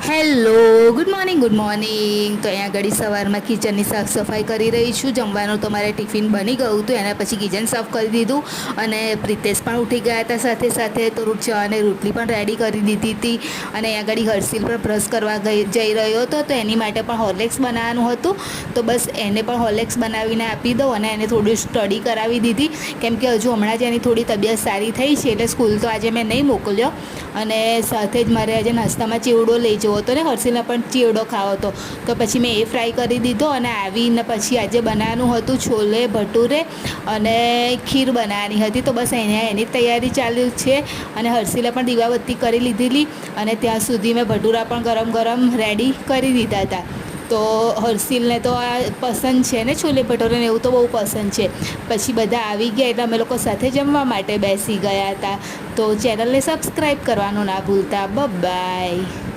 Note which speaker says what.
Speaker 1: Hello, good morning. તો અહીંયા ઘડી સવારમાં કિચનની સાફ સફાઈ કરી રહી છું. જમવાનું તો મારે ટિફિન બની ગયું હતું, એના પછી કિચન સાફ કરી દીધું અને પ્રિતેશ પણ ઉઠી ગયા હતા સાથે સાથે. તો ચા અને રોટલી પણ રેડી કરી દીધી હતી અને અહીંયા ઘડી હર્ષિલ પણ બ્રશ કરવા જઈ રહ્યો હતો, તો એની માટે પણ હોર્લિક્સ બનાવવાનું હતું. તો બસ એને પણ હોર્લિક્સ બનાવીને આપી દઉં અને એને થોડી સ્ટડી કરાવી દીધી, કેમ કે હજુ હમણાં જ એની થોડી તબિયત સારી થઈ છે, એટલે સ્કૂલ તો આજે મેં નહીં મોકલ્યો. અને સાથે જ મારે આજે નાસ્તામાં ચેવડો લઈ જવો હતો ને હર્ષિલને પણ ચેવડો ખાવો હતો, તો પછી મેં એ ફ્રાય કરી દીધો. અને આવીને પછી આજે બનાવવાનું હતું છોલે ભટુરે અને ખીર બનાવવાની હતી. તો બસ અહીંયા એની તૈયારી ચાલુ છે અને હર્ષિલે પણ દીવાબત્તી કરી લીધેલી અને ત્યાં સુધી મેં ભટુરા પણ ગરમ ગરમ રેડી કરી દીધા હતા. તો હર્ષિલને તો આ પસંદ છે ને છોલે ભટુરે ને એવું તો બહુ પસંદ છે. પછી બધા આવી ગયા એટલે અમે લોકો સાથે જમવા માટે બેસી ગયા હતા. તો ચેનલને સબસ્ક્રાઈબ કરવાનું ના ભૂલતા. બાય.